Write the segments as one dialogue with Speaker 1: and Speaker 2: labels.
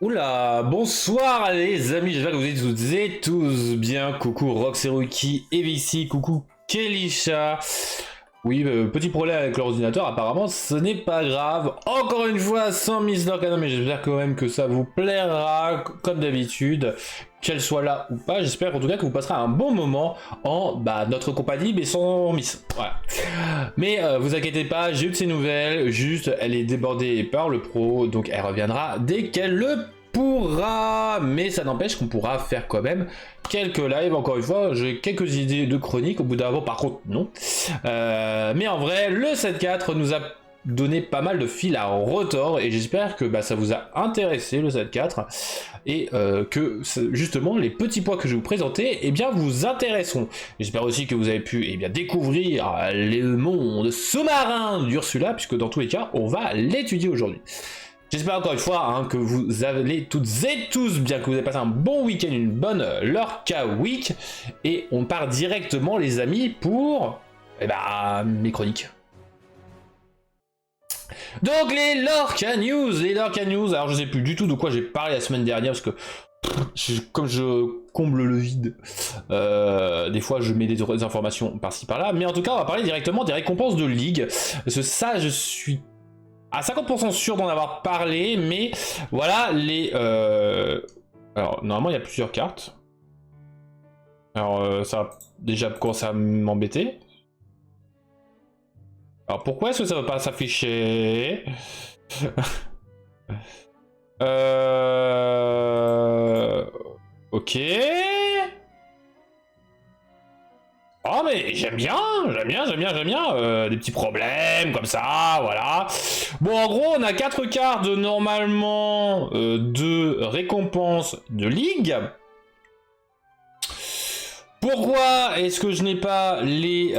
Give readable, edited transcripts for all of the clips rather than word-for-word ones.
Speaker 1: Oula, bonsoir les amis, j'espère que vous êtes toutes et tous bien. Coucou Roxeruki, Evici, coucou Kelisha. Oui, petit problème avec l'ordinateur, apparemment ce n'est pas grave. Encore une fois, sans Miss Lorcana, mais j'espère quand même que ça vous plaira, comme d'habitude. Qu'elle soit là ou pas, j'espère en tout cas que vous passerez un bon moment en notre compagnie, mais sans Miss. Voilà. Mais vous inquiétez pas, j'ai eu de ses nouvelles, juste elle est débordée par le pro, donc elle reviendra dès qu'elle le pourra. Mais ça n'empêche qu'on pourra faire quand même quelques lives. Encore une fois, j'ai quelques idées de chroniques, au bout d'un moment par contre non. Mais en vrai, le 7-4 nous a donné pas mal de fil à retordre et j'espère que ça vous a intéressé le 7-4 et que justement les petits points que je vais vous présenter vous intéresseront. J'espère aussi que vous avez pu découvrir le monde sous-marin d'Ursula, puisque dans tous les cas on va l'étudier aujourd'hui. J'espère encore une fois que vous allez toutes et tous bien, que vous avez passé un bon week-end, une bonne Lorca Week, et on part directement les amis pour mes chroniques. Donc les Lorca News, alors je sais plus du tout de quoi j'ai parlé la semaine dernière parce que comme je comble le vide, des fois je mets des informations par-ci par-là, mais en tout cas on va parler directement des récompenses de ligue, parce que ça je suis à 50% sûr d'en avoir parlé, mais voilà les... Alors normalement il y a plusieurs cartes, alors ça va déjà commencer à m'embêter. Alors pourquoi est-ce que ça va pas s'afficher? Ok. Oh mais j'aime bien. Des petits problèmes comme ça, voilà. Bon, en gros, on a 4 cartes normalement de récompense de ligue. Pourquoi est-ce que je n'ai pas les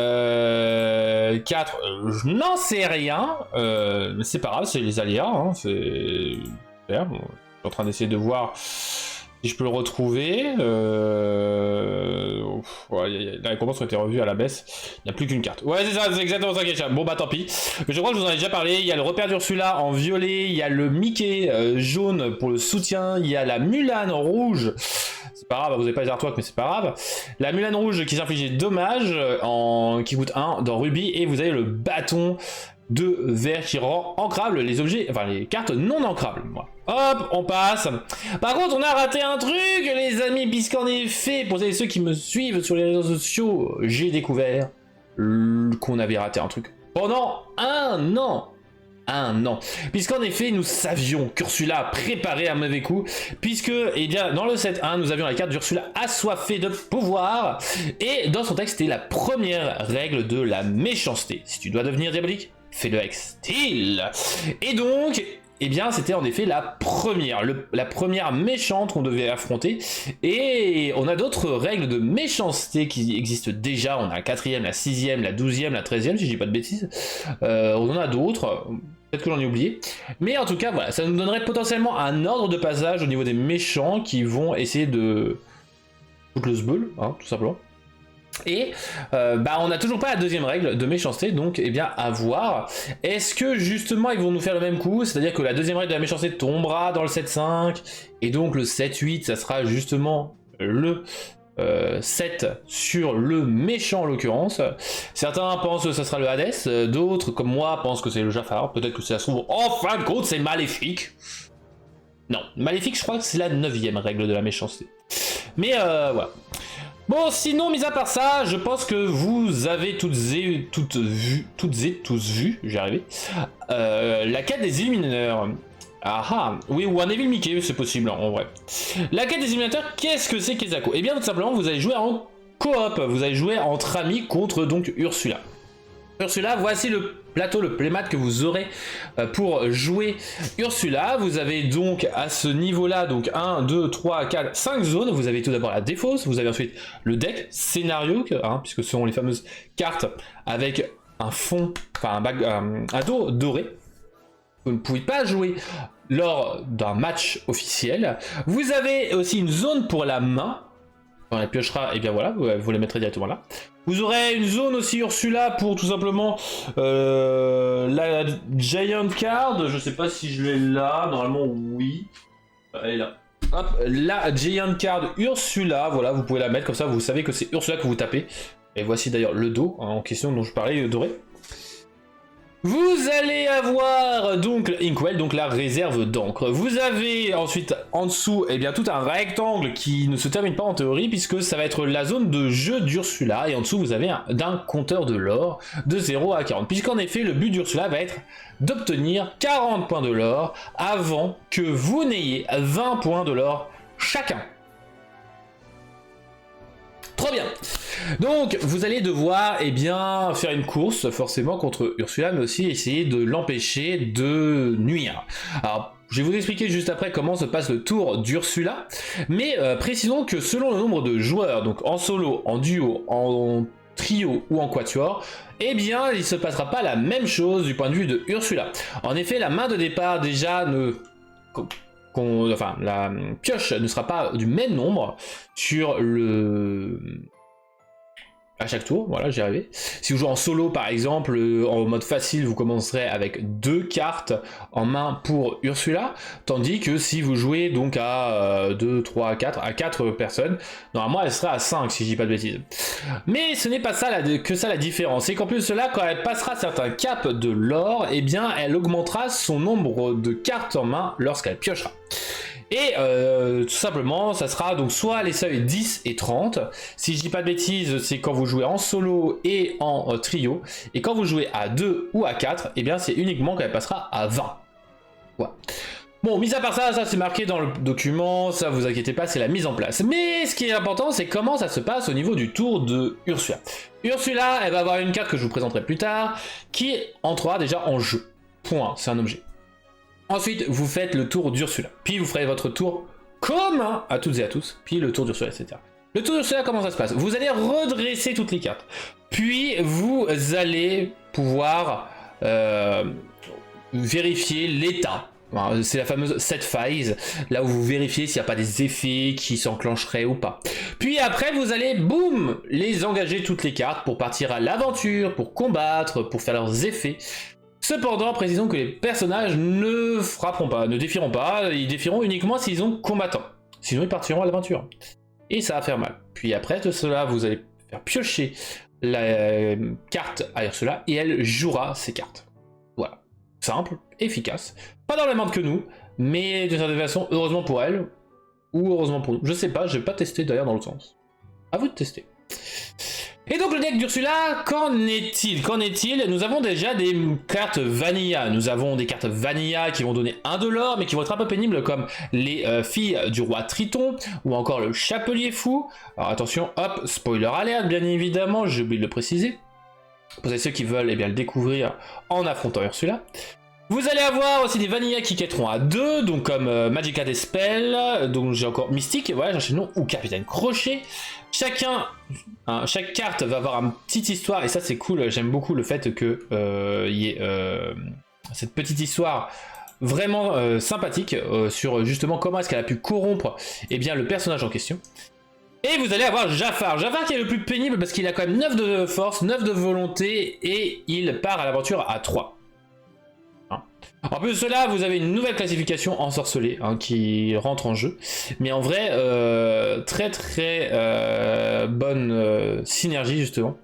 Speaker 1: 4 Je n'en sais rien. Mais c'est pas grave, c'est les aléas. Hein, c'est... Bon, je suis en train d'essayer de voir si je peux le retrouver. La récompense a été revue à la baisse. Il n'y a plus qu'une carte. Ouais, c'est ça, c'est exactement ça, Kesha. Bon, bah tant pis. Mais je crois que je vous en ai déjà parlé. Il y a le repère d'Ursula en violet. Il y a le Mickey jaune pour le soutien. Il y a la Mulan rouge. C'est pas grave, vous n'avez pas les artworks, mais c'est pas grave. La Mulan rouge qui s'inflige des dommages, qui coûte 1 dans Ruby. Et vous avez le bâton de verre qui rend ancrable les objets, enfin les cartes non ancrables. Hop, on passe. Par contre, on a raté un truc, les amis, puisqu'en effet, pour ceux qui me suivent sur les réseaux sociaux, j'ai découvert qu'on avait raté un truc pendant un an. Puisqu'en effet nous savions qu'Ursula a préparé un mauvais coup, puisque dans le set 1 nous avions la carte d'Ursula assoiffée de pouvoir, et dans son texte c'était la première règle de la méchanceté. Si tu dois devenir diabolique, fais-le avec style. Et donc c'était en effet la première méchante qu'on devait affronter, et on a d'autres règles de méchanceté qui existent déjà. On a la 4ème, la 6ème, la 12ème, la 13ème si je dis pas de bêtises. On en a d'autres, peut-être que j'en ai oublié, mais en tout cas voilà, ça nous donnerait potentiellement un ordre de passage au niveau des méchants qui vont essayer de foutre le sbeul, tout simplement. Et on n'a toujours pas la deuxième règle de méchanceté, donc à voir. Est-ce que justement ils vont nous faire le même coup, c'est-à-dire que la deuxième règle de la méchanceté tombera dans le 7-5, et donc le 7-8 ça sera justement le 7 sur le méchant en l'occurrence. Certains pensent que ça sera le Hades, d'autres comme moi pensent que c'est le Jafar, peut-être que ça se trouve en fin de compte c'est Maléfique. Non, Maléfique je crois que c'est la 9ème règle de la méchanceté. Mais voilà. Bon, sinon, mis à part ça, je pense que vous avez toutes et tous vu, j'y arrivé, la quête des Illuminateurs. Oui, ou un Evil Mickey, c'est possible, en vrai. La quête des Illuminateurs, qu'est-ce que c'est, Kezako? Eh bien, tout simplement, vous allez jouer en coop, vous allez jouer entre amis contre, donc, Ursula. Ursula, voici le plateau, le playmat que vous aurez pour jouer Ursula. Vous avez donc à ce niveau-là, donc 1, 2, 3, 4, 5 zones. Vous avez tout d'abord la défausse, vous avez ensuite le deck, scénario, puisque ce sont les fameuses cartes avec un fond, enfin un dos doré. Vous ne pouvez pas jouer lors d'un match officiel. Vous avez aussi une zone pour la main. On la piochera, et bien voilà, vous la mettrez directement là. Vous aurez une zone aussi Ursula pour tout simplement la Giant Card. Je sais pas si je l'ai là, normalement oui. Elle est là. Hop, la Giant Card Ursula, voilà, vous pouvez la mettre comme ça, vous savez que c'est Ursula que vous tapez. Et voici d'ailleurs le dos en question dont je parlais, doré. Vous allez avoir donc Inkwell, donc la réserve d'encre. Vous avez ensuite en dessous eh bien, tout un rectangle qui ne se termine pas en théorie puisque ça va être la zone de jeu d'Ursula et en dessous vous avez d'un compteur de l'or de 0 à 40. Puisqu'en effet le but d'Ursula va être d'obtenir 40 points de l'or avant que vous n'ayez 20 points de l'or chacun. Trop bien. Donc vous allez devoir eh bien, faire une course forcément contre Ursula mais aussi essayer de l'empêcher de nuire. Alors je vais vous expliquer juste après comment se passe le tour d'Ursula, mais précisons que selon le nombre de joueurs, donc en solo, en duo, en trio ou en quatuor, eh bien il ne se passera pas la même chose du point de vue de Ursula. En effet la main de départ déjà ne... Enfin, la pioche ne sera pas du même nombre sur le... à chaque tour, voilà, j'y arrivé. Si vous jouez en solo par exemple, en mode facile, vous commencerez avec 2 cartes en main pour Ursula, tandis que si vous jouez donc à 2, 3, 4, à 4 personnes, normalement elle sera à 5 si je dis pas de bêtises. Mais ce n'est pas ça que ça la différence, c'est qu'en plus de cela, quand elle passera certains caps de l'or, eh bien elle augmentera son nombre de cartes en main lorsqu'elle piochera. Et tout simplement, ça sera donc soit les seuils 10 et 30. Si je dis pas de bêtises, c'est quand vous jouez en solo et en trio. Et quand vous jouez à 2 ou à 4, eh bien c'est uniquement quand elle passera à 20. Voilà. Bon, mis à part ça, ça c'est marqué dans le document, ça vous inquiétez pas, c'est la mise en place. Mais ce qui est important, c'est comment ça se passe au niveau du tour de Ursula. Ursula, elle va avoir une carte que je vous présenterai plus tard, qui entrera déjà en jeu. Point, c'est un objet. Ensuite, vous faites le tour d'Ursula. Puis vous ferez votre tour commun à toutes et à tous. Puis le tour d'Ursula, etc. Le tour d'Ursula, comment ça se passe? Vous allez redresser toutes les cartes. Puis vous allez pouvoir vérifier l'état. C'est la fameuse set phase, là où vous vérifiez s'il n'y a pas des effets qui s'enclencheraient ou pas. Puis après, vous allez, boum, les engager toutes les cartes pour partir à l'aventure, pour combattre, pour faire leurs effets. Cependant, précisons que les personnages ne frapperont pas, ne défieront pas, ils défieront uniquement s'ils ont combattant. Sinon, ils partiront à l'aventure. Et ça va faire mal. Puis après de cela, vous allez faire piocher la carte à Ursula et elle jouera ses cartes. Voilà. Simple, efficace. Pas dans la main que nous, mais d'une certaine façon, heureusement pour elle, ou heureusement pour nous. Je sais pas, j'ai pas testé d'ailleurs dans l'autre sens. À vous de tester. Et donc le deck d'Ursula, qu'en est-il? Qu'en est-il? Nous avons déjà des cartes Vanilla. Nous avons des cartes Vanilla qui vont donner 1 de l'or, mais qui vont être un peu pénibles, comme les filles du roi Triton, ou encore le Chapelier Fou. Alors attention, hop, spoiler alert, bien évidemment, j'ai oublié de le préciser. Pour ceux qui veulent eh bien, le découvrir en affrontant Ursula. Vous allez avoir aussi des Vanilla qui quêteront à 2, donc comme Magica des Spells, donc j'ai encore Mystique, voilà, j'enchaîne le nom, ou Capitaine Crochet. Chaque carte va avoir une petite histoire, et ça c'est cool, j'aime beaucoup le fait que y ait cette petite histoire vraiment sympathique sur justement comment est-ce qu'elle a pu corrompre eh bien, le personnage en question. Et vous allez avoir Jafar. Jafar qui est le plus pénible parce qu'il a quand même 9 de force, 9 de volonté, et il part à l'aventure à 3. En plus de cela, vous avez une nouvelle classification ensorcelée qui rentre en jeu. Mais en vrai, très bonne synergie justement.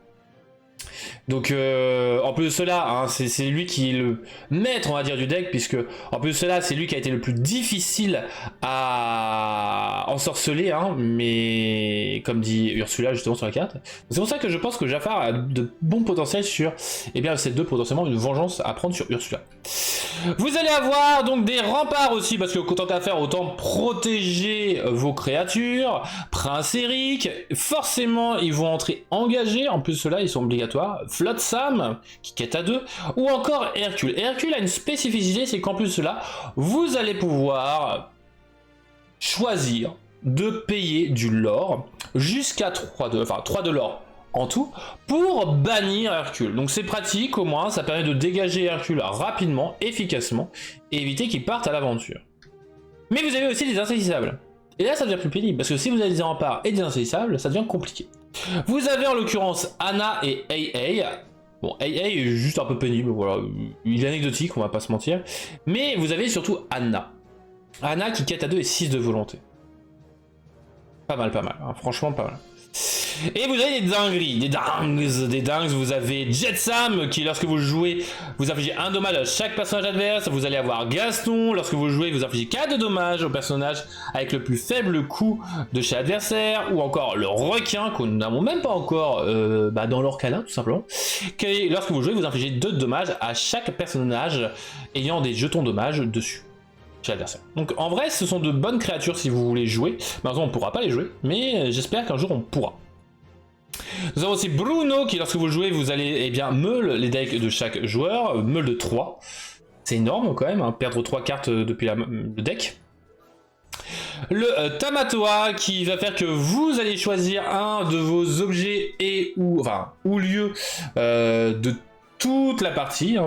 Speaker 1: Donc en plus de cela, c'est lui qui est le maître, on va dire, du deck, puisque en plus de cela, c'est lui qui a été le plus difficile à ensorceler, mais comme dit Ursula justement sur la carte. C'est pour ça que je pense que Jafar a de bons potentiels sur, eh bien, ces deux potentiellement une vengeance à prendre sur Ursula. Vous allez avoir donc des remparts aussi, parce que tant qu'à faire, autant protéger vos créatures. Prince Eric, forcément, ils vont entrer engagés, en plus de cela, ils sont obligatoires. Flotsam, qui quête à 2, ou encore Hercule. Hercule a une spécificité, c'est qu'en plus de cela, vous allez pouvoir choisir de payer du lore jusqu'à 3 de l'or en tout pour bannir Hercule. Donc c'est pratique, au moins ça permet de dégager Hercule rapidement, efficacement, et éviter qu'il parte à l'aventure. Mais vous avez aussi des insaisissables. Et là ça devient plus pénible, parce que si vous avez des remparts et des insaisissables, ça devient compliqué. Vous avez en l'occurrence Anna et AA. Bon, AA est juste un peu pénible, voilà. Il est anecdotique, on va pas se mentir. Mais vous avez surtout Anna. Anna qui quête à 2 et 6 de volonté. Pas mal, hein. Franchement pas mal. Et vous avez des dingueries, des dingues. Vous avez Jetsam qui, lorsque vous jouez, vous infligez un dommage à chaque personnage adverse. Vous allez avoir Gaston, lorsque vous jouez, vous infligez 4 de dommages au personnage avec le plus faible coût de chez adversaire. Ou encore le requin, que nous n'avons même pas encore dans l'orcanin, tout simplement. Qui, lorsque vous jouez, vous infligez 2 de dommages à chaque personnage ayant des jetons dommages dessus. L'adversaire. Donc en vrai ce sont de bonnes créatures si vous voulez jouer. Maintenant on ne pourra pas les jouer, mais j'espère qu'un jour on pourra. Nous avons aussi Bruno qui lorsque vous jouez vous allez meule les decks de chaque joueur, meule de 3. C'est énorme quand même, hein, perdre 3 cartes depuis le deck. Le Tamatoa qui va faire que vous allez choisir un de vos objets ou lieux de toute la partie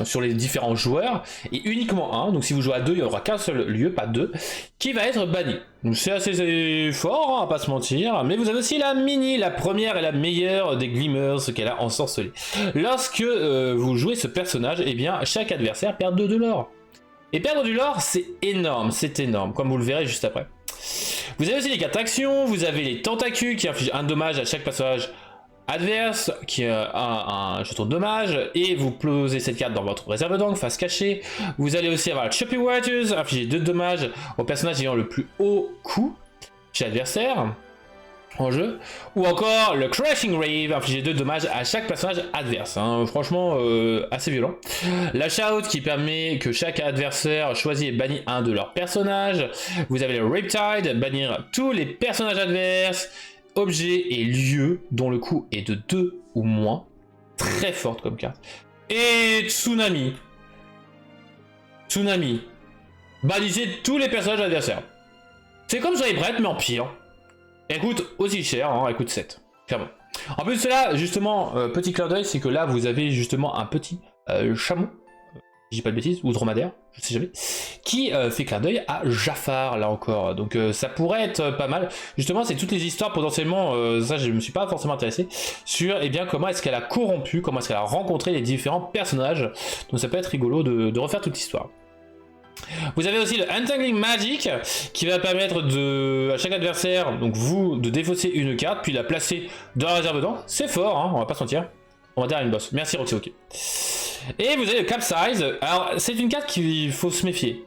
Speaker 1: sur les différents joueurs et uniquement un, donc si vous jouez à 2 il n'y aura qu'un seul lieu, pas 2, qui va être banni. Donc c'est assez fort, à pas se mentir, mais vous avez aussi la mini, la première et la meilleure des Glimmers, ce qu'elle a ensorcelé. Lorsque vous jouez ce personnage, chaque adversaire perd 2 de l'or. Et perdre du lore c'est énorme, comme vous le verrez juste après. Vous avez aussi les cartes actions, vous avez les tentacules qui infligent un dommage à chaque personnage adverse qui a un jeton de dommage et vous posez cette carte dans votre réserve d'angle face cachée. Vous allez aussi avoir Choppy Waters, infliger 2 dommages au personnage ayant le plus haut coût chez l'adversaire en jeu, ou encore le Crashing Rave, infliger 2 dommages à chaque personnage adverse, hein. Franchement assez violent. La Shout qui permet que chaque adversaire choisit et bannit un de leurs personnages. Vous avez le Riptide, bannir tous les personnages adverses, objets et lieux dont le coût est de 2 ou moins. Très forte comme carte. Et Tsunami. Bannissez tous les personnages adversaires. C'est comme Soyez Prête mais en pire. Elle coûte aussi cher, hein, elle coûte 7. Clairement. En plus de cela, justement, petit clin d'œil, c'est que là vous avez justement un petit chameau. Je dis pas de bêtises, ou dromadaire, je sais jamais, qui fait clin d'œil à Jafar, là encore. Donc ça pourrait être pas mal. Justement, c'est toutes les histoires potentiellement, ça je me suis pas forcément intéressé, sur comment est-ce qu'elle a corrompu, comment est-ce qu'elle a rencontré les différents personnages. Donc ça peut être rigolo de refaire toute l'histoire. Vous avez aussi le Untangling Magic qui va permettre à chaque adversaire, donc vous, de défausser une carte, puis la placer dans la réserve d'angle. C'est fort, hein, on va pas se mentir. On va dire à une boss. Merci Roxy, ok. Et vous avez le Capsize. Alors, c'est une carte qu'il faut se méfier.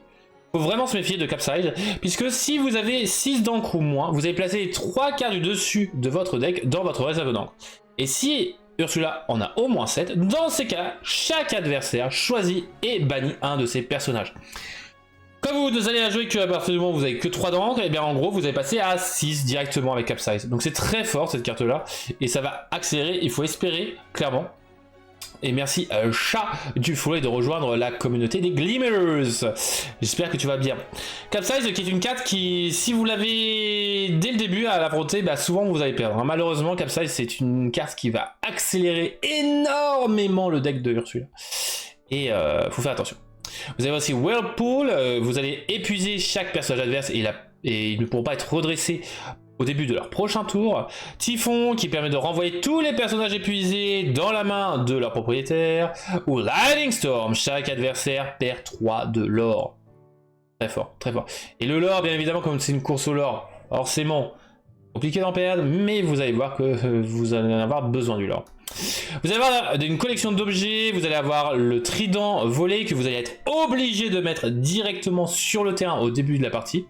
Speaker 1: Il faut vraiment se méfier de Capsize, puisque si vous avez 6 d'encre ou moins, vous allez placer les 3 cartes du dessus de votre deck dans votre réserve d'encre. Et si Ursula en a au moins 7, dans ces cas, chaque adversaire choisit et bannit un de ses personnages. Comme vous allez la jouer qu'à partir du moment où vous avez que 3 d'encre, et bien en gros vous allez passer à 6 directement avec Capsize. Donc c'est très fort cette carte là, et ça va accélérer, il faut espérer, clairement. Et merci Chat du Follet de rejoindre la communauté des Glimmers. J'espère que tu vas bien. Capsize qui est une carte qui, si vous l'avez dès le début à l'affronter, souvent vous allez perdre. Malheureusement, Capsize c'est une carte qui va accélérer énormément le deck de Ursula. Et faut faire attention. Vous avez aussi Whirlpool, vous allez épuiser chaque personnage adverse et ils ne pourront pas être redressés au début de leur prochain tour. Typhon qui permet de renvoyer tous les personnages épuisés dans la main de leur propriétaire. Ou Lightning Storm, chaque adversaire perd 3 de l'or. Très fort, très fort. Et le lore, bien évidemment, comme c'est une course au lore, forcément compliqué d'en perdre, mais vous allez voir que vous allez en avoir besoin du lore. Vous allez avoir une collection d'objets, vous allez avoir le trident volé que vous allez être obligé de mettre directement sur le terrain au début de la partie,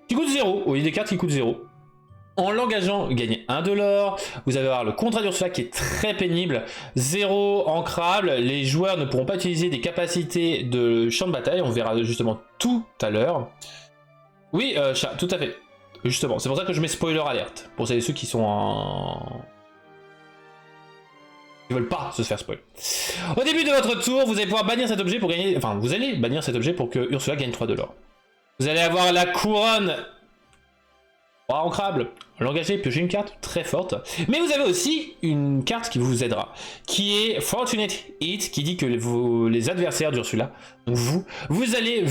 Speaker 1: qui coûte 0, au lieu des cartes qui coûtent 0. En l'engageant, gagnez 1 de l'or. Vous allez avoir le contrat d'Ursula qui est très pénible, 0 ancrable, les joueurs ne pourront pas utiliser des capacités de champ de bataille, on verra justement tout à l'heure. Oui, Chat, tout à fait. Justement, c'est pour ça que je mets spoiler alerte, pour ceux qui sont qui veulent pas se faire spoil. Au début de votre tour, vous allez pouvoir bannir cet objet pour gagner... Enfin, vous allez bannir cet objet pour que Ursula gagne 3 de l'or. Vous allez avoir la couronne ancrable, l'engager, piocher une carte très forte. Mais vous avez aussi une carte qui vous aidera, qui est Fortunate Hit, qui dit que les adversaires d'Ursula, donc vous allez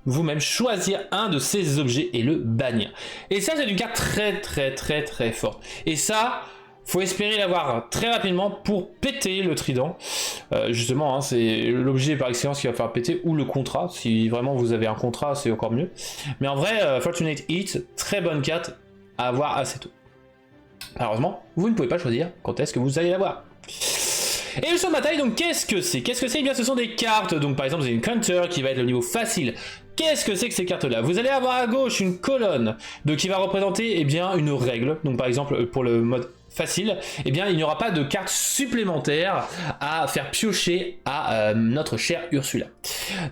Speaker 1: vous-même choisir un de ces objets et le bannir. Et ça, c'est une carte très forte. Et ça, faut espérer l'avoir très rapidement pour péter le trident. Justement, hein, c'est l'objet par excellence qui va faire péter, ou le contrat. Si vraiment vous avez un contrat, c'est encore mieux. Mais en vrai, Fortunate Hit, très bonne carte à avoir assez tôt. Malheureusement, vous ne pouvez pas choisir quand est-ce que vous allez l'avoir. Et le champ de bataille, donc qu'est-ce que c'est? Qu'est-ce que c'est? Eh bien, ce sont des cartes. Donc par exemple, vous avez une counter qui va être le niveau facile. Qu'est-ce que c'est que ces cartes-là? Vous allez avoir à gauche une colonne donc qui va représenter eh bien, une règle. Donc par exemple, pour le mode facile, eh bien, il n'y aura pas de carte supplémentaire à faire piocher à notre chère Ursula.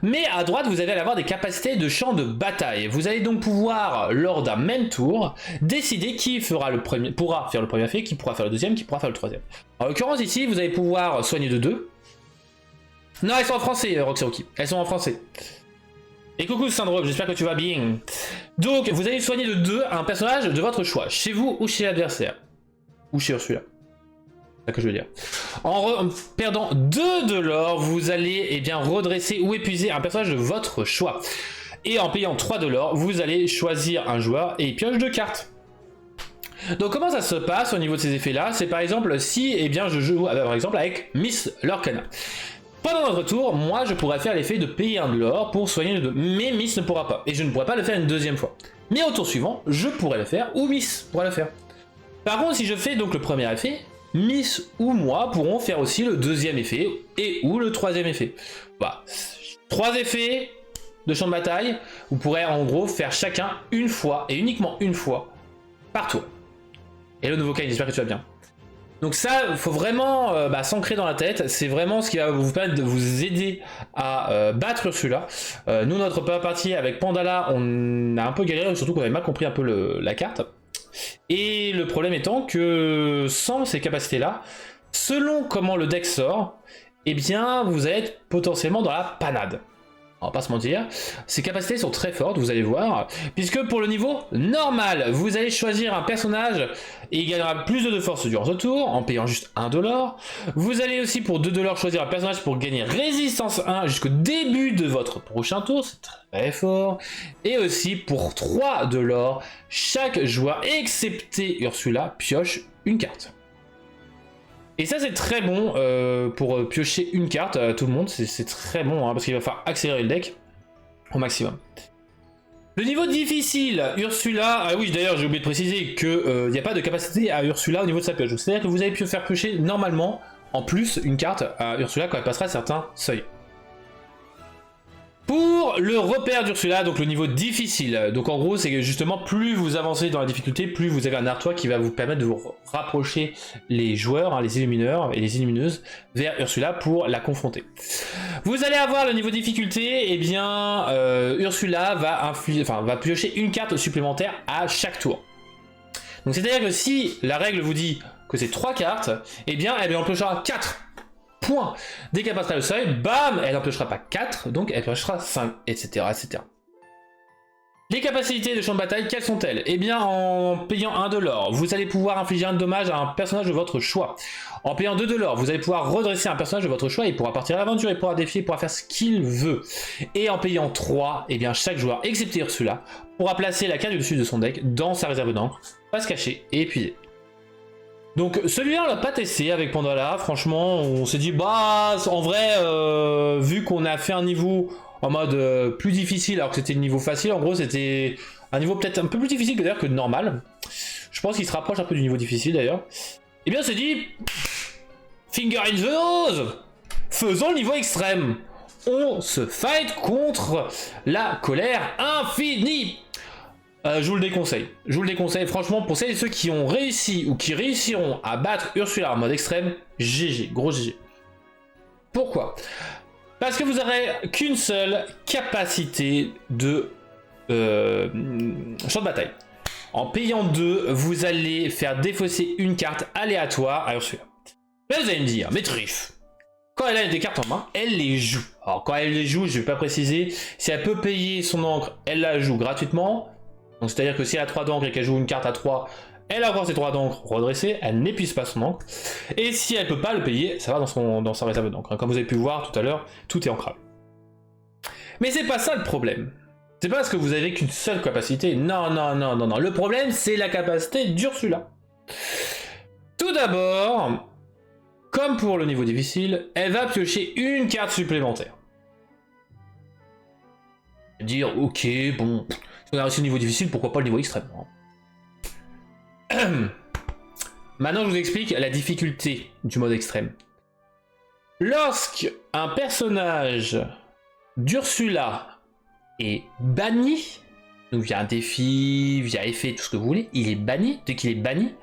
Speaker 1: Mais à droite, vous allez avoir des capacités de champ de bataille. Vous allez donc pouvoir, lors d'un même tour, décider qui fera le premier, pourra faire le premier effet, qui pourra faire le deuxième, qui pourra faire le troisième. En l'occurrence, ici, vous allez pouvoir soigner de 2. Non, elles sont en français, Roxy. Elles sont en français. Et coucou Syndrome, j'espère que tu vas bien. Donc, vous allez soigner de 2 un personnage de votre choix, chez vous ou chez l'adversaire. Ou chez Ursula. C'est ça que je veux dire. En perdant 2 de l'or, vous allez eh bien, redresser ou épuiser un personnage de votre choix. Et en payant 3 de l'or, vous allez choisir un joueur et il pioche 2 cartes. Donc comment ça se passe au niveau de ces effets-là? C'est par exemple si eh bien, je joue par exemple avec Miss Lorcana. Pendant notre tour, moi je pourrais faire l'effet de payer 1 de l'or pour soigner le 2, mais Miss ne pourra pas. Et je ne pourrai pas le faire une deuxième fois. Mais au tour suivant, je pourrais le faire, ou Miss pourra le faire. Par contre, si je fais donc le premier effet, Miss ou moi pourront faire aussi le deuxième effet et ou le troisième effet. Voilà. 3 effets de champ de bataille, vous pourrez en gros faire chacun une fois et uniquement une fois par tour. Et le nouveau Kain, j'espère que tu vas bien. Donc ça, il faut vraiment s'ancrer dans la tête, c'est vraiment ce qui va vous permettre de vous aider à battre Ursula. Nous, notre partie avec Pandala, on a un peu galéré, surtout qu'on avait mal compris un peu la carte. Et le problème étant que sans ces capacités-là, selon comment le deck sort, eh bien vous allez être potentiellement dans la panade. On va pas se mentir, ces capacités sont très fortes, vous allez voir, puisque pour le niveau normal, vous allez choisir un personnage et il gagnera plus de force durant ce tour, en payant juste 1 de l'or. Vous allez aussi pour 2 de l'or choisir un personnage pour gagner résistance 1 jusqu'au début de votre prochain tour, c'est très fort. Et aussi pour 3 de l'or, chaque joueur, excepté Ursula, pioche une carte. Et ça c'est très bon pour piocher une carte à tout le monde, c'est très bon hein, parce qu'il va falloir accélérer le deck au maximum. Le niveau difficile, Ursula, ah oui d'ailleurs j'ai oublié de préciser qu'il n'y a pas de capacité à Ursula au niveau de sa pioche, c'est à dire que vous avez pu faire piocher normalement en plus une carte à Ursula quand elle passera certains seuils. Pour le repère d'Ursula, donc le niveau difficile, donc en gros c'est que justement plus vous avancez dans la difficulté, plus vous avez un artwork qui va vous permettre de vous rapprocher les joueurs, hein, les illumineurs et les illumineuses vers Ursula pour la confronter. Vous allez avoir le niveau difficulté, et bien Ursula va piocher une carte supplémentaire à chaque tour. Donc c'est à dire que si la règle vous dit que c'est 3 cartes, et bien elle en piochera 4. Point. Dès qu'elle passera le seuil, bam, elle n'en piochera pas 4, donc elle piochera 5, etc., etc. Les capacités de champ de bataille, quelles sont-elles? Eh bien, en payant 1 de l'or, vous allez pouvoir infliger un dommage à un personnage de votre choix. En payant 2 de l'or, vous allez pouvoir redresser un personnage de votre choix, il pourra partir à l'aventure, il pourra défier, il pourra faire ce qu'il veut. Et en payant 3, eh bien, chaque joueur, excepté Ursula, pourra placer la carte du dessus de son deck dans sa réserve d'encre, pas se cacher et épuiser. Donc celui-là on l'a pas testé avec Pandala, franchement on s'est dit bah en vrai vu qu'on a fait un niveau en mode plus difficile alors que c'était le niveau facile, en gros c'était un niveau peut-être un peu plus difficile que d'ailleurs que normal. Je pense qu'il se rapproche un peu du niveau difficile d'ailleurs. Et bien on s'est dit finger in the nose, faisons le niveau extrême. On se fight contre la colère infinie. Je vous le déconseille, franchement pour celles et ceux qui ont réussi ou qui réussiront à battre Ursula en mode extrême, GG, gros GG. Pourquoi? Parce que vous n'aurez qu'une seule capacité de champ de bataille. En payant 2, vous allez faire défausser une carte aléatoire à Ursula. Là vous allez me dire, mais Triff, quand elle a des cartes en main, elle les joue. Alors quand elle les joue, je ne vais pas préciser, si elle peut payer son encre, elle la joue gratuitement. Donc c'est-à-dire que si elle a 3 d'encre et qu'elle joue une carte à 3, elle a encore ses 3 d'encre redressées, elle n'épuise pas son encre. Et si elle peut pas le payer, ça va dans sa réserve d'encre. Comme vous avez pu voir tout à l'heure, tout est ancrable. Mais c'est pas ça le problème. C'est pas parce que vous avez qu'une seule capacité. Non. Le problème, c'est la capacité d'Ursula. Tout Tout d'abord, comme pour le niveau difficile, elle va piocher une carte supplémentaire. Dire, ok, bon, si on a réussi le niveau difficile, pourquoi pas le niveau extrême, hein. Maintenant, je vous explique la difficulté du mode extrême. Lorsqu'un personnage d'Ursula est banni, donc via un défi, via effet, tout ce que vous voulez, il est banni. Dès qu'il est banni,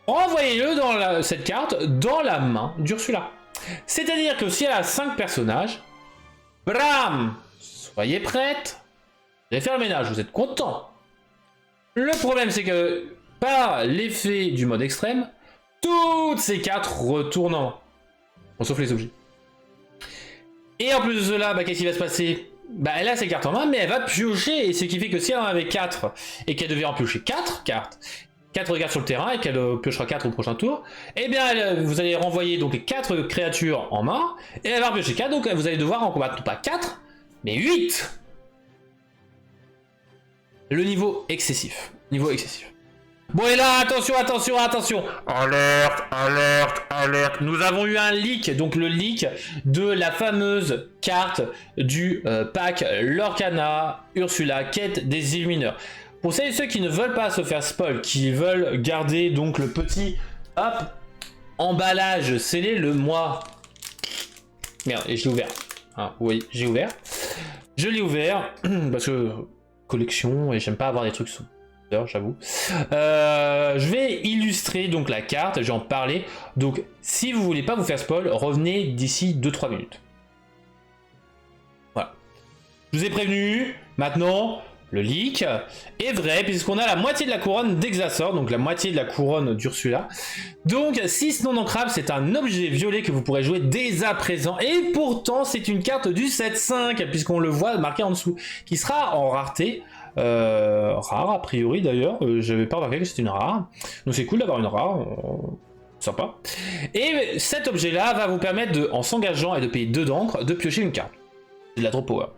Speaker 1: envoyez-le dans cette carte dans la main d'Ursula. C'est-à-dire que si elle a 5 personnages, bram, soyez prête, vous allez faire le ménage, vous êtes content. Le problème, c'est que par l'effet du mode extrême, toutes ces cartes retournent, bon, sauf les objets. Et en plus de cela, qu'est-ce qui va se passer? Elle a ses cartes en main, mais elle va piocher, et ce qui fait que si elle en avait 4, et qu'elle devait en piocher 4 cartes, 4 cartes sur le terrain, et qu'elle piochera 4 au prochain tour, eh bien vous allez renvoyer donc les 4 créatures en main, et elle va piocher 4, donc vous allez devoir en combattre pas 4, mais 8. Le niveau excessif. Niveau excessif. Bon, et là, attention, attention, attention. Alerte, alerte, alerte. Nous avons eu un leak, donc le leak de la fameuse carte du pack Lorcana Ursula, quête des illumineurs. Pour celles et ceux qui ne veulent pas se faire spoil, qui veulent garder donc le petit, hop, emballage scellé, le mois. Merde, et je l'ai ouvert. Ah, oui, j'ai ouvert. Je l'ai ouvert, parce que collection, et j'aime pas avoir des trucs sous. J'avoue. Je vais illustrer donc la carte, je vais en parler. Donc, si vous voulez pas vous faire spoil, revenez d'ici 2-3 minutes. Voilà. Je vous ai prévenu. Maintenant, le leak est vrai, puisqu'on a la moitié de la couronne d'Exasor, donc la moitié de la couronne d'Ursula. Donc, 6 non ancrables, c'est un objet violet que vous pourrez jouer dès à présent. Et pourtant, c'est une carte du 7-5, puisqu'on le voit marqué en dessous, qui sera en rareté. Rare a priori d'ailleurs, j'avais pas remarqué que c'était une rare, donc c'est cool d'avoir une rare, sympa. Et cet objet là va vous permettre de, en s'engageant et de payer 2 d'encre, de piocher une carte. C'est de la drop power.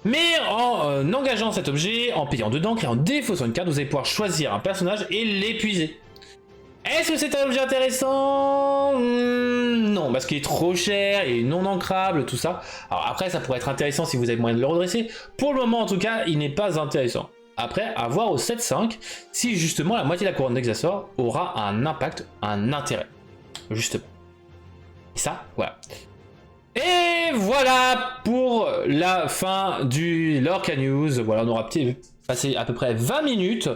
Speaker 1: Mais en engageant cet objet, en payant 2 d'encre et en défaussant une carte, vous allez pouvoir choisir un personnage et l'épuiser. Est-ce que c'est un objet intéressant? Non, parce qu'il est trop cher et non ancrable, tout ça. Alors après, ça pourrait être intéressant si vous avez moyen de le redresser. Pour le moment, en tout cas, il n'est pas intéressant. Après, à voir au 7-5, si justement la moitié de la couronne d'Exasor aura un impact, un intérêt. Justement. Et ça, voilà. Et voilà pour la fin du Lorca News. Voilà, on aura passé à peu près 20 minutes.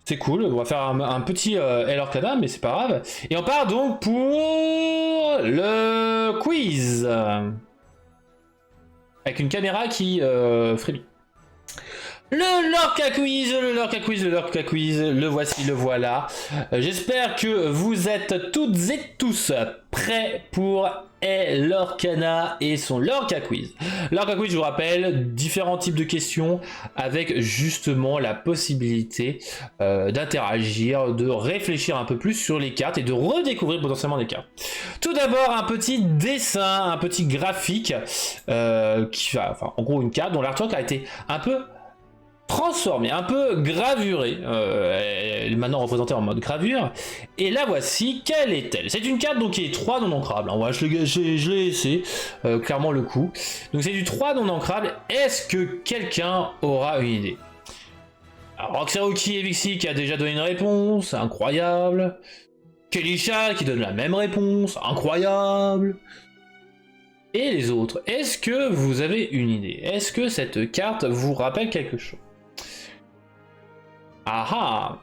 Speaker 1: C'est cool, on va faire un petit Lorcana, mais c'est pas grave. Et on part donc pour le quiz. Avec une caméra qui frémit. Le Lorca Quiz, le Lorca Quiz, le Lorca Quiz, le voici, le voilà. J'espère que vous êtes toutes et tous prêts pour Lorcana et son Lorca Quiz. Lorca Quiz, je vous rappelle, différents types de questions avec justement la possibilité d'interagir, de réfléchir un peu plus sur les cartes et de redécouvrir potentiellement des cartes. Tout d'abord, un petit dessin, un petit graphique qui va, enfin, en gros, une carte dont l'artwork a été un peu transformée, un peu gravurée, elle est maintenant représentée en mode gravure, et la voici, quelle est-elle? C'est une carte donc qui est 3 non ancrable, hein. Voilà, je l'ai laissé, clairement le coup, donc c'est du 3 non ancrable. Est-ce que quelqu'un aura une idée? Alors Roxaroki et Vixi qui a déjà donné une réponse, incroyable. Kelisha qui donne la même réponse, incroyable. Et les autres, est-ce que vous avez une idée? Est-ce que cette carte vous rappelle quelque chose? Ah ah!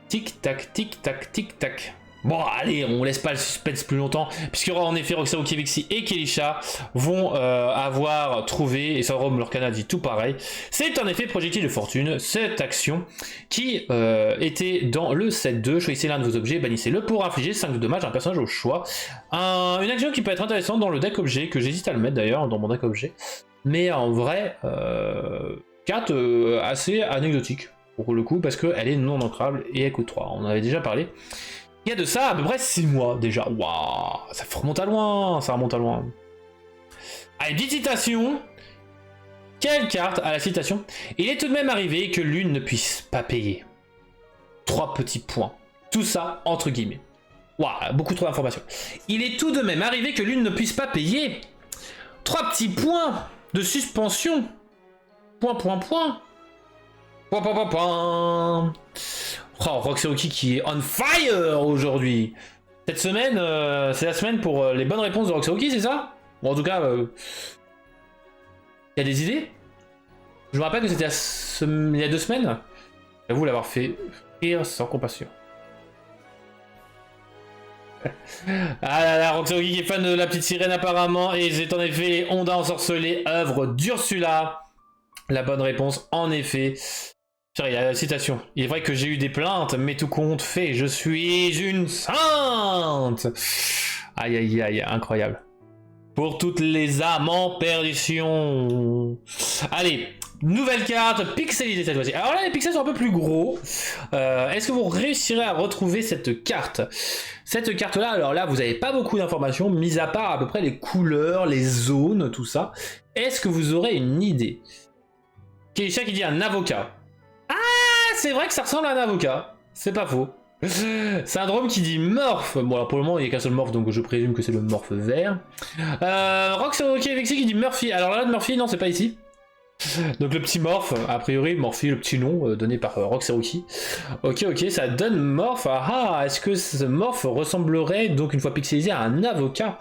Speaker 1: Tic tac, tic tac, tic tac. Bon, allez, on laisse pas le suspense plus longtemps, puisqu'il y aura en effet Roxaroki, Vixi et Kelisha vont avoir trouvé, et Sauron Lorcana dit tout pareil. C'est en effet projectile de fortune, cette action qui était dans le set 2. Choisissez l'un de vos objets, bannissez-le pour infliger 5 de dommages à un personnage au choix. Une action qui peut être intéressante dans le deck objet, que j'hésite à le mettre d'ailleurs dans mon deck objet. Mais en vrai, carte assez anecdotique pour le coup, parce qu'elle est non ancrable et elle coûte 3. On en avait déjà parlé. Il y a de ça à peu près 6 mois déjà. Waouh, ça remonte à loin, ça remonte à loin. Allez, petite citation. Quelle carte à la citation? Il est tout de même arrivé que l'une ne puisse pas payer. 3 petits points. Tout ça entre guillemets. Waouh, beaucoup trop d'informations. Il est tout de même arrivé que l'une ne puisse pas payer. 3 petits points de suspension. Point, point, point. Point, point, point, point. Oh, Roxaoki qui est on fire aujourd'hui. Cette semaine, c'est la semaine pour les bonnes réponses de Roxaoki, c'est ça? Bon, en tout cas, il y a des idées? Je me rappelle que c'était il y a 2 semaines. J'avoue l'avoir fait rire sans compassion. Ah là là, Roxaoki qui est fan de la petite sirène apparemment, et c'est en effet les Ondins ensorcelés, œuvre d'Ursula. La bonne réponse, en effet. Il y a la citation. Il est vrai que j'ai eu des plaintes, mais tout compte fait, je suis une sainte. Aïe aïe aïe, incroyable. Pour toutes les âmes en perdition. Allez, nouvelle carte, pixelisée cette fois-ci. Alors là, les pixels sont un peu plus gros. Est-ce que vous réussirez à retrouver cette carte? Cette carte-là, alors là, vous n'avez pas beaucoup d'informations, mis à part à peu près les couleurs, les zones, tout ça. Est-ce que vous aurez une idée? Keisha qui dit un avocat. Ah, c'est vrai que ça ressemble à un avocat. C'est pas faux. Syndrome qui dit morph. Bon, alors pour le moment, il n'y a qu'un seul morph, donc je présume que c'est le morph vert. Roxaoki Vexi qui dit Murphy. Alors là, Murphy, non, c'est pas ici. Donc le petit morph, a priori, Morphy, le petit nom donné par Roxaoki. Ok, ok, ça donne morph. Ah, est-ce que ce morph ressemblerait, donc une fois pixelisé, à un avocat?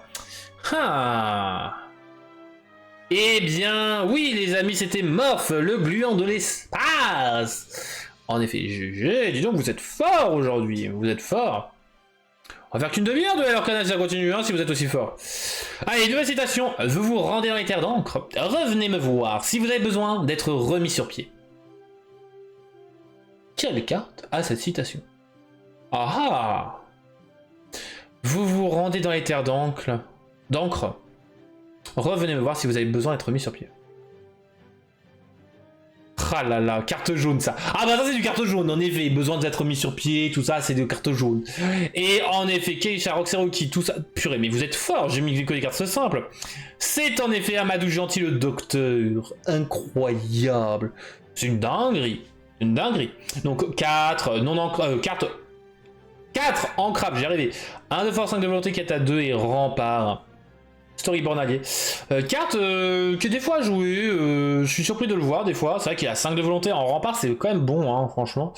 Speaker 1: Ah. Eh bien, oui, les amis, c'était Morph, le gluant de l'espace. En effet, GG, dis donc, vous êtes fort aujourd'hui, vous êtes fort. On va faire qu'une demi-heure de alors canal, ça continue, hein, si vous êtes aussi fort. Allez, nouvelle citation. Vous vous rendez dans les terres d'encre. Revenez me voir si vous avez besoin d'être remis sur pied. Quelle carte a cette citation? Ah ah. Vous vous rendez dans les terres d'encre. Revenez me voir si vous avez besoin d'être remis sur pied. Ah là là, carte jaune ça. Ah bah ça c'est du carte jaune, en effet, besoin d'être mis sur pied, tout ça c'est de carte jaune. Et en effet, Keisha, Roxaoki, tout ça, purée, mais vous êtes fort, j'ai mis que des cartes simples. C'est en effet Amadou Gentil le docteur, incroyable. C'est une dinguerie, une dinguerie. Donc 4, carte 4 ancrable, j'ai arrivé. 1 de force, 5 de volonté, 4 à 2 et rempart. Storyborn allié. Carte que des fois jouée, je suis surpris de le voir des fois. C'est vrai qu'il a 5 de volonté en rempart, c'est quand même bon, hein, franchement.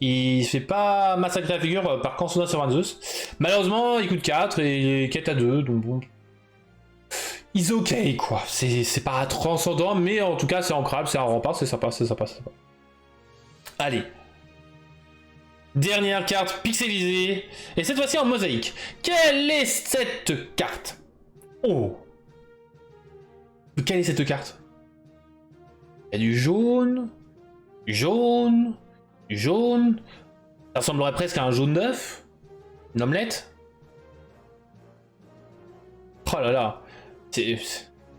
Speaker 1: Il se fait pas massacrer la figure par Kansuna sur Zeus. Malheureusement, il coûte 4 et 4 à 2, donc bon. Is ok quoi, c'est pas transcendant, mais en tout cas c'est ancrable, c'est un rempart, c'est sympa, c'est sympa, c'est sympa. Allez. Dernière carte pixelisée, et cette fois-ci en mosaïque. Quelle est cette carte? Oh! Quelle est cette carte? Il y a du jaune, du jaune, du jaune. Ça ressemblerait presque à un jaune d'œuf. Une omelette. Oh là là. C'est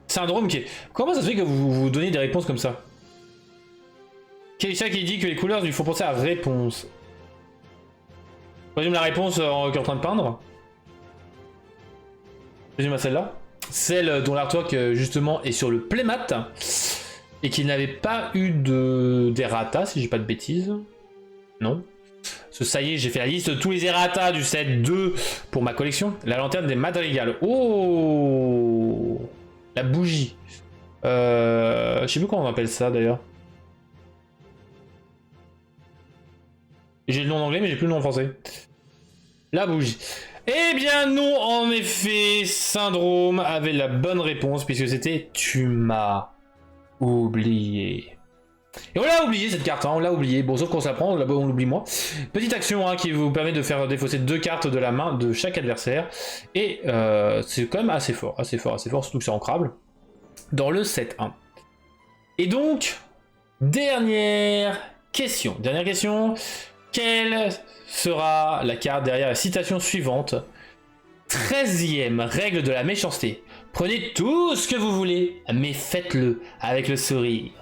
Speaker 1: syndrome qui est... Comment ça se fait que vous donnez des réponses comme ça? Keisha qui dit que les couleurs lui font penser à réponse. Résume la réponse qui est en train de peindre. Résume à celle-là. Celle dont l'artwork justement est sur le playmat. Et qui n'avait pas eu d'errata, si j'ai pas de bêtises. Non. Ça y est, j'ai fait la liste de tous les errata du set 2 pour ma collection. La lanterne des Madrigals. Oh! La bougie. Je sais plus comment on appelle ça d'ailleurs. J'ai le nom en anglais, mais j'ai plus le nom en français. La bougie. Eh bien non, en effet, Syndrome avait la bonne réponse, puisque c'était tu m'as oublié. Et on l'a oublié cette carte, hein, on l'a oublié. Bon, sauf qu'on s'apprend, on l'oublie moins. Petite action hein, qui vous permet de faire défausser 2 cartes de la main de chaque adversaire. Et c'est quand même assez fort, surtout que c'est ancrable. Dans le set 1. Et donc, dernière question. Quelle sera la carte derrière la citation suivante? 13e règle de la méchanceté. Prenez tout ce que vous voulez, mais faites-le avec le sourire.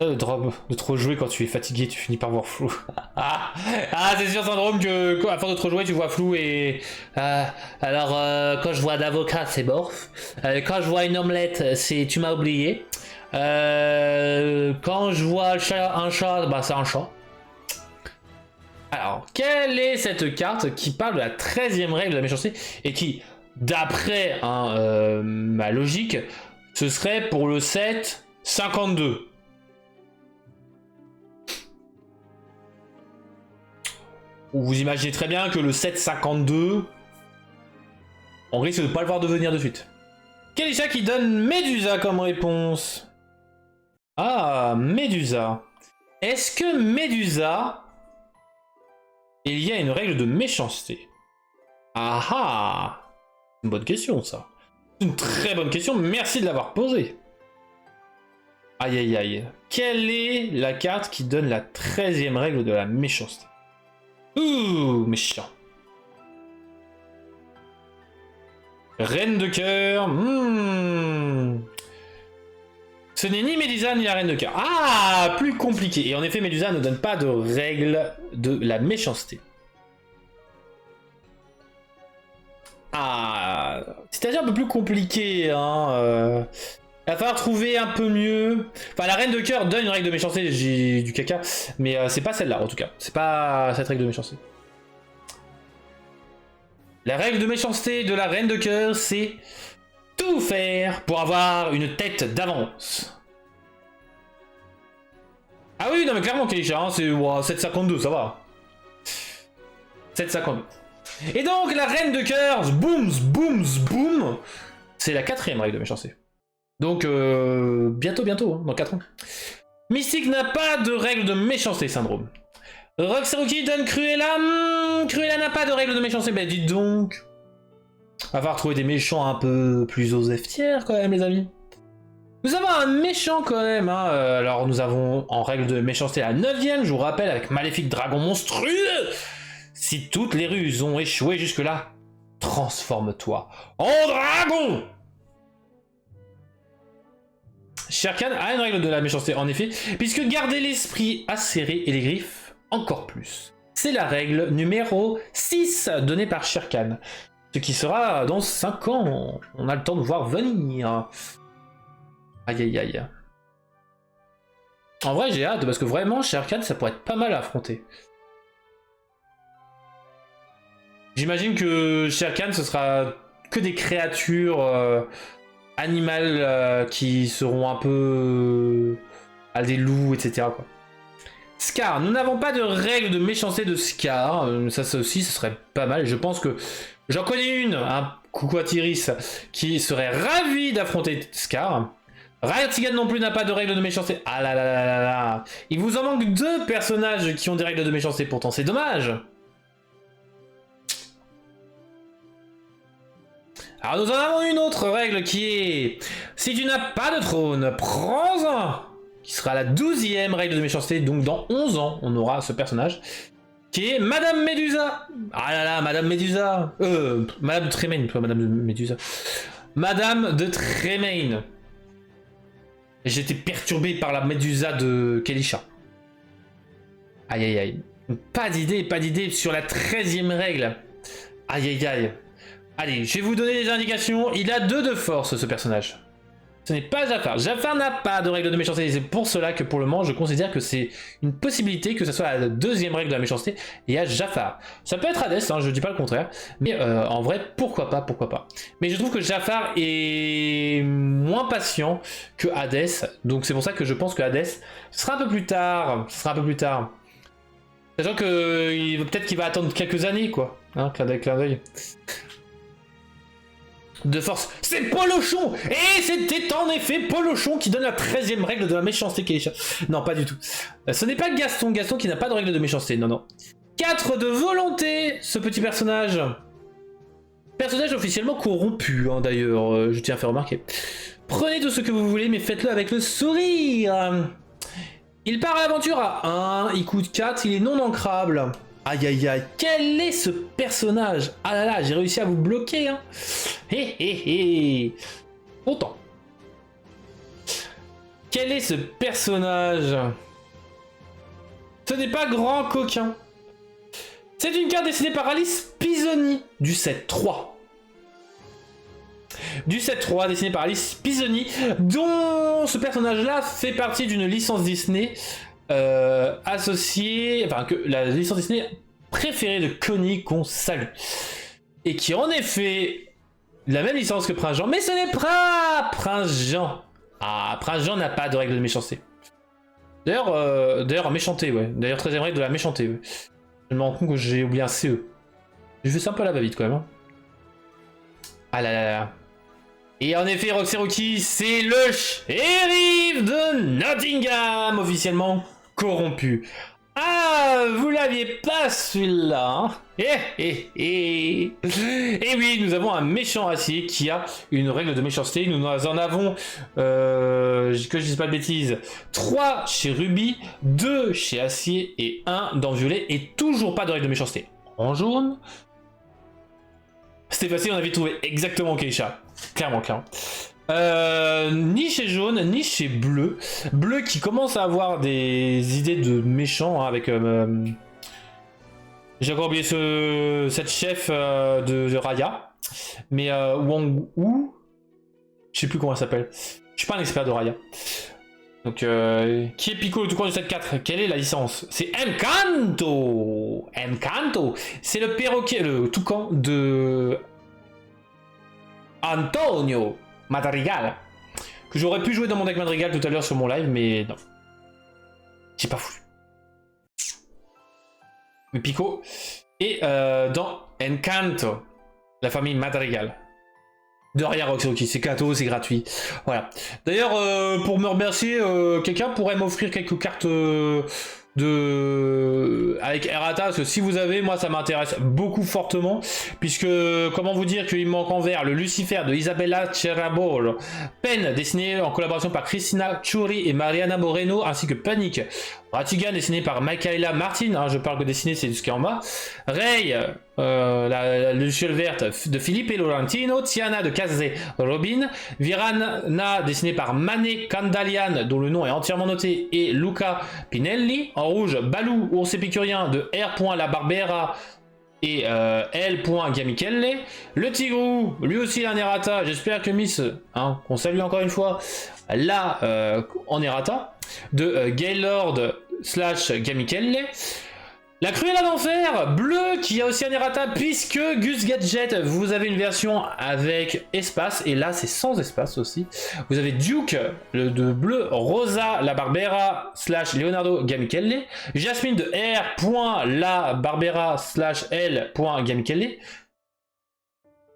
Speaker 1: De trop jouer quand tu es fatigué, tu finis par voir flou. Ah, c'est sûr, Syndrome, que à force de trop jouer, tu vois flou et... alors, quand je vois d'avocat, c'est morph. Quand je vois une omelette, c'est tu m'as oublié. Quand je vois un chat, bah c'est un chat. Alors, quelle quelle est cette carte qui parle de la 13e règle de la méchanceté et qui, d'après ma logique, ce serait pour le set 52. Vous imaginez très bien que le set 52, on risque de ne pas le voir devenir de suite. Kelisha qui donne Médusa comme réponse. Ah, Médusa. Est-ce que Médusa, il y a une règle de méchanceté? Ah ah, une bonne question ça. Une très bonne question, merci de l'avoir posée. Aïe aïe aïe. Quelle est la carte qui donne la 13e règle de la méchanceté? Ouh, méchant. Reine de cœur. Ce n'est ni Médusa ni la reine de cœur. Ah, plus compliqué. Et en effet, Médusa ne donne pas de règle de la méchanceté. Ah, c'est-à-dire un peu plus compliqué, hein. Il va falloir trouver un peu mieux. Enfin, la reine de cœur donne une règle de méchanceté, j'ai du caca, mais c'est pas celle-là en tout cas. C'est pas cette règle de méchanceté. La règle de méchanceté de la reine de cœur, c'est tout faire pour avoir une tête d'avance. Ah oui, non mais clairement, Kelisha, hein, c'est 7,52, ça va. 7,52. Et donc, la reine de cœur, boum, boum, boum, c'est la 4e règle de méchanceté. Donc, bientôt, hein, dans 4 ans. Mystique n'a pas de règle de méchanceté, syndrome. Roxaruki donne Cruella. Cruella n'a pas de règle de méchanceté. Ben, dites donc. Va falloir trouver des méchants un peu plus oseftières, quand même, les amis. Nous avons un méchant, quand même. Hein. Alors, nous avons en règle de méchanceté la 9e, je vous rappelle, avec Maléfique Dragon Monstrueux. Si toutes les ruses ont échoué jusque-là, transforme-toi en dragon. Shere Khan a une règle de la méchanceté, en effet, puisque garder l'esprit acéré et les griffes encore plus. C'est la règle numéro 6 donnée par Shere Khan. Ce qui sera dans 5 ans. On a le temps de voir venir. Aïe aïe aïe. En vrai, j'ai hâte, parce que vraiment, Shere Khan, ça pourrait être pas mal à affronter. J'imagine que Shere Khan, ce sera que des créatures animales qui seront un peu à des loups, etc. quoi. Scar, nous n'avons pas de règle de méchanceté de Scar. Ça aussi, ce serait pas mal. Je pense que j'en connais une, hein, coucou à Tyris, qui serait ravie d'affronter Scar. Ratigan non plus n'a pas de règle de méchanceté. Ah là là là là là. Il vous en manque 2 personnages qui ont des règles de méchanceté, pourtant c'est dommage. Alors nous en avons une autre règle qui est... Si tu n'as pas de trône, prends-en. Qui sera la 12e règle de méchanceté, donc dans 11 ans, on aura ce personnage. Qui est Madame Médusa. Ah là là, Madame Médusa. Madame de Tremaine, toi, Madame de Médusa. Madame de Tremaine. J'étais perturbé par la Médusa de Kelisha. Aïe aïe aïe. Pas d'idée sur la 13e règle. Aïe aïe aïe. Allez, je vais vous donner des indications. Il a 2 de force, ce personnage. Ce n'est pas Jafar. Jafar n'a pas de règle de méchanceté. C'est pour cela que pour le moment, je considère que c'est une possibilité que ce soit la 2e règle de la méchanceté. Et il y a Jafar. Ça peut être Hadès, hein, je ne dis pas le contraire. Mais en vrai, pourquoi pas. Mais je trouve que Jafar est moins patient que Hadès. Donc c'est pour ça que je pense que Hadès sera un peu plus tard. Sachant que peut-être qu'il va attendre quelques années, quoi. Hein, clin d'œil. De force, c'est Polochon. Et c'était en effet Polochon qui donne la 13e règle de la méchanceté Kelisha. Non, pas du tout. Ce n'est pas Gaston qui n'a pas de règle de méchanceté, non. 4 de volonté, ce petit personnage. Personnage officiellement corrompu, hein, d'ailleurs, je tiens à faire remarquer. Prenez tout ce que vous voulez, mais faites-le avec le sourire. Il part à l'aventure à 1, il coûte 4, il est non ancrable. Aïe aïe aïe, quel est ce personnage? Ah là là, j'ai réussi à vous bloquer, hein. Hé hé hé. Autant. Quel est ce personnage? Ce n'est pas Grand Coquin. C'est une carte dessinée par Alice Pisoni du set 3. Du set 3 dessiné par Alice Pisoni, dont ce personnage-là fait partie d'une licence Disney associée, enfin que la licence Disney préféré de Connie qu'on salue. Et qui en effet la même licence que Prince Jean, mais ce n'est pas Prince Jean. Ah, Prince Jean n'a pas de règle de méchanceté. D'ailleurs, méchanté, ouais. D'ailleurs, 13ème règle de la méchanté, ouais. Je me rends compte que j'ai oublié un CE. J'ai fait ça un peu à la va-vite quand même. Hein. Ah là là là. Et en effet, Roxy, c'est le shérif de Nottingham, officiellement corrompu. Ah, vous l'aviez pas celui-là, hein. Et oui, nous avons un méchant acier qui a une règle de méchanceté. Nous en avons, que je dise pas de bêtises, 3 chez Ruby, 2 chez acier et 1 dans violet. Et toujours pas de règle de méchanceté. En jaune. C'était facile, on avait trouvé exactement Keisha. Clairement. Ni chez jaune, ni chez bleu. Bleu qui commence à avoir des idées de méchants, hein, avec... j'ai encore oublié cette chef de Raya. Mais Wang Wu... Je sais plus comment elle s'appelle. Je suis pas un expert de Raya. Donc, qui est Pico, le tout court du 7-4? Quelle est la licence? C'est Encanto. C'est le perroquet, le toucan de... Antonio Madrigal, que j'aurais pu jouer dans mon deck Madrigal tout à l'heure sur mon live, mais non. J'ai pas voulu. Mais Pico est dans Encanto, la famille Madrigal. De rien, Roxy, c'est cadeau, c'est gratuit. Voilà. D'ailleurs, pour me remercier, quelqu'un pourrait m'offrir quelques cartes avec Errata, parce que si vous avez, moi ça m'intéresse beaucoup fortement, puisque comment vous dire qu'il me manque en vert le Lucifer de Isabella Cherabol, Pen dessiné en collaboration par Cristina Churi et Mariana Moreno, ainsi que Panic Ratigan dessiné par Michaela Martin, hein, je parle que dessiné, c'est ce qui est en bas, Ray la Luciole verte de Philippe et Laurentino, Tiana de Kazé Robin, Virana dessiné par Mané Kandalian, dont le nom est entièrement noté, et Luca Pinelli. En rouge, Balou, ours épicurien de R. La Barbera et L. Gamikelle. Le Tigrou, lui aussi un errata. J'espère que Miss, hein, on salue encore une fois, là en errata, de Gaylord / Gamikelle. La Cruella d'Enfer, bleu, qui a aussi un errata, puisque Gus Gadget, vous avez une version avec espace, et là c'est sans espace aussi. Vous avez Duke, le de bleu, Rosa, la Barbera / Leonardo Gamikelle, Jasmine de R. La Barbera / L. Gamikelle.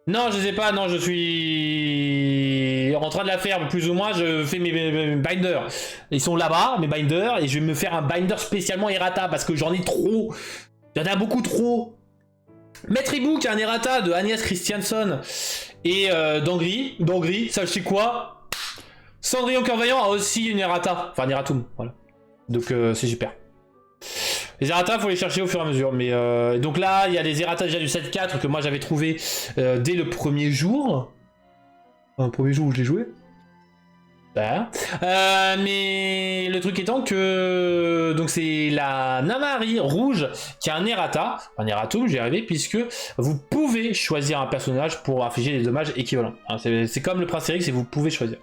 Speaker 1: Non, je sais pas, non, je suis en train de la faire, plus ou moins, je fais mes binders. Ils sont là-bas, mes binders, et je vais me faire un binder spécialement errata, parce que j'en ai trop. Il y en a beaucoup trop. Maître Hibou, qui a un errata de Agnès Christianson et Dangri, ça je sais quoi. Cendrillon Cœur-Vaillant a aussi une errata, enfin un erratum, voilà. Donc c'est super. Les errata, faut les chercher au fur et à mesure. Mais donc là, il y a les errata déjà du 7-4 que moi j'avais trouvé dès le premier jour. Un premier jour où je l'ai joué. Voilà. Mais le truc étant que donc c'est la Namari rouge qui a un errata, un erratum, j'y arrivé, puisque vous pouvez choisir un personnage pour infliger des dommages équivalents. Hein, c'est comme le Prince Eric, c'est vous pouvez choisir.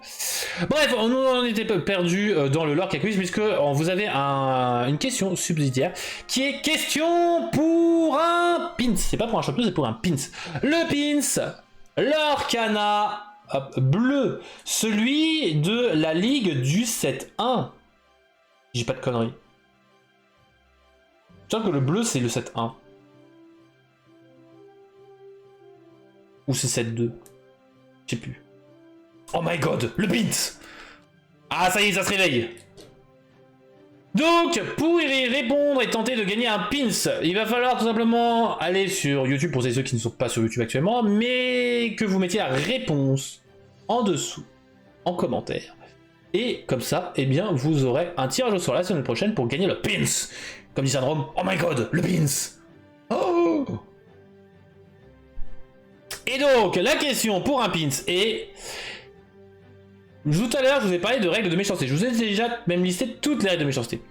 Speaker 1: Bref, on était perdu dans le lore quiz, puisque vous avez une question subsidiaire qui est question pour un pins. C'est pas pour un champion, c'est pour un pins. Le pins, l'Orcana. Hop, bleu, celui de la ligue du 7-1. J'ai pas de conneries. Je crois que le bleu c'est le 7-1. Ou c'est 7-2. Je sais plus. Oh my god, le pins. Ah ça y est, ça se réveille. Donc, pour y répondre et tenter de gagner un pins, il va falloir tout simplement aller sur YouTube, pour ceux qui ne sont pas sur YouTube actuellement, mais que vous mettiez la réponse en dessous, en commentaire. Et comme ça, eh bien, vous aurez un tirage au sort la semaine prochaine pour gagner le pins. Comme dit Syndrome, oh my god, le pins. Oh. Et donc, la question pour un pins est... Tout à l'heure, je vous ai parlé de règles de méchanceté. Je vous ai déjà même listé toutes les règles de méchanceté.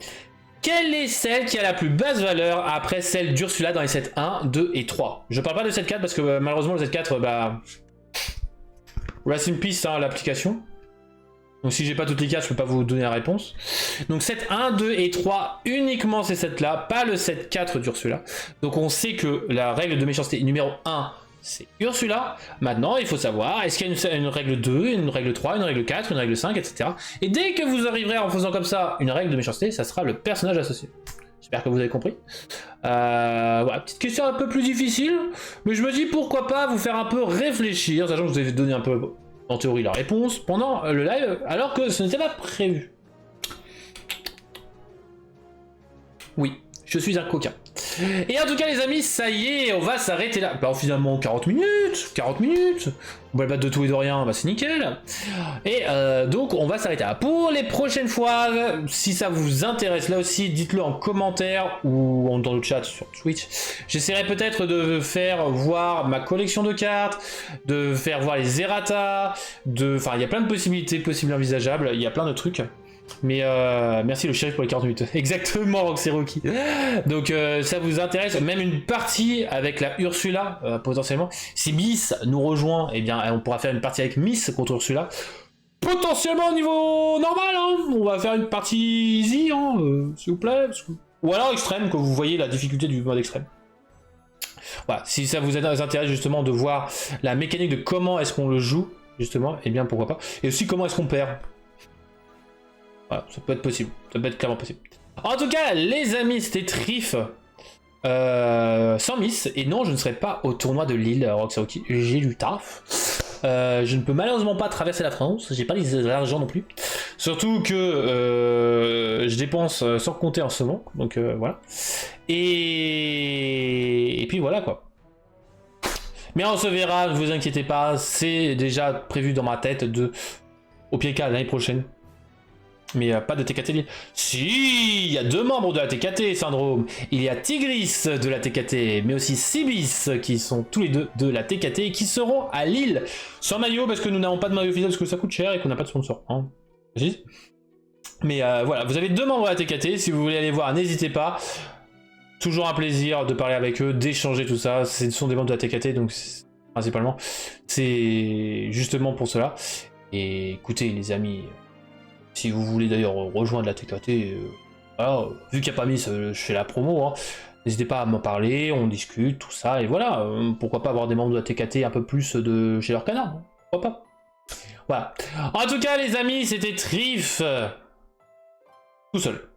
Speaker 1: Quelle est celle qui a la plus basse valeur après celle d'Ursula dans les sets 1, 2 et 3? Je parle pas de set 4 parce que malheureusement le set 4, bah... Rest in peace, hein, l'application. Donc si j'ai pas toutes les cartes, je peux pas vous donner la réponse. Donc set 1, 2 et 3, uniquement ces sets là, pas le set 4 d'Ursula. Donc on sait que la règle de méchanceté numéro 1, c'est Ursula. Maintenant, il faut savoir, est-ce qu'il y a une règle 2, une règle 3, une règle 4, une règle 5, etc. Et dès que vous arriverez en faisant comme ça une règle de méchanceté, ça sera le personnage associé. J'espère que vous avez compris. Voilà, petite question un peu plus difficile, mais je me dis pourquoi pas vous faire un peu réfléchir, sachant que je vous ai donné un peu en théorie la réponse pendant le live, alors que ce n'était pas prévu. Oui, je suis un coquin. Et en tout cas les amis, ça y est, on va s'arrêter là. Bah finalement 40 minutes, on va le battre de tout et de rien, bah c'est nickel. Et donc on va s'arrêter là. Pour les prochaines fois, si ça vous intéresse là aussi, dites-le en commentaire ou dans le chat sur Twitch. J'essaierai peut-être de faire voir ma collection de cartes, de faire voir les errata, enfin il y a plein de possibilités possibles envisageables, il y a plein de trucs. Mais merci le shérif pour les 40 minutes. Exactement, Roxeroki. Donc ça vous intéresse, même une partie avec la Ursula, potentiellement. Si Miss nous rejoint, eh bien on pourra faire une partie avec Miss contre Ursula. Potentiellement au niveau normal, hein. On va faire une partie easy, hein, s'il vous plaît. Ou alors extrême, que vous voyez la difficulté du mode extrême. Voilà, si ça vous intéresse justement de voir la mécanique de comment est-ce qu'on le joue, justement, eh bien pourquoi pas. Et aussi comment est-ce qu'on perd. Voilà, ça peut être possible, ça peut être clairement possible. En tout cas, les amis, c'était Trif sans Miss. Et non, je ne serai pas au tournoi de Lille, Roxaoki. J'ai du taf. Je ne peux malheureusement pas traverser la France. J'ai pas l'argent non plus. Surtout que je dépense sans compter en ce moment. Donc voilà. Et puis voilà quoi. Mais on se verra, ne vous inquiétez pas. C'est déjà prévu dans ma tête au pire cas l'année prochaine. Mais pas de TKT Lille. Si, il y a 2 membres de la TKT, Syndrome. Il y a Tigris de la TKT, mais aussi Sibis, qui sont tous les deux de la TKT, et qui seront à Lille. Sans maillot, parce que nous n'avons pas de maillot officiel, parce que ça coûte cher et qu'on n'a pas de sponsor. Hein. Mais voilà, vous avez 2 membres de la TKT. Si vous voulez aller voir, n'hésitez pas. Toujours un plaisir de parler avec eux, d'échanger tout ça. Ce sont des membres de la TKT, donc principalement, c'est justement pour cela. Et écoutez, les amis... Si vous voulez d'ailleurs rejoindre la TKT, voilà, vu qu'il n'y a pas mis, je fais la promo, hein, n'hésitez pas à m'en parler, on discute, tout ça, et voilà, pourquoi pas avoir des membres de la TKT un peu plus de chez leur canard, hein, pourquoi pas. Voilà. En tout cas les amis, c'était Trif, tout seul,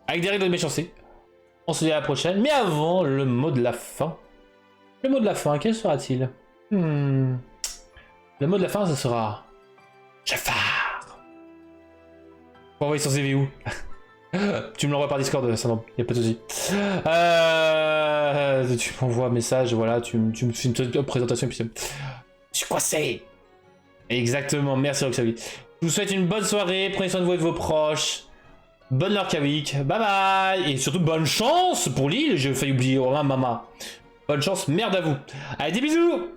Speaker 1: avec des règles de méchanceté. On se dit à la prochaine, mais avant, le mot de la fin. Le mot de la fin, quel sera-t-il? Le mot de la fin, ce sera... Jafar. Pour envoyer sur CVU. Tu me l'envoies par Discord, ça non, y'a pas de soucis. Tu m'envoies un message, voilà, tu me fais une petite présentation et puis c'est... Je suis coincé. Exactement, merci Roxavi. Je vous souhaite une bonne soirée, prenez soin de vous et de vos proches. Bonne Lurkawik, bye bye. Et surtout bonne chance pour Lille, j'ai failli oublier, oh maman. Bonne chance, merde à vous. Allez, des bisous.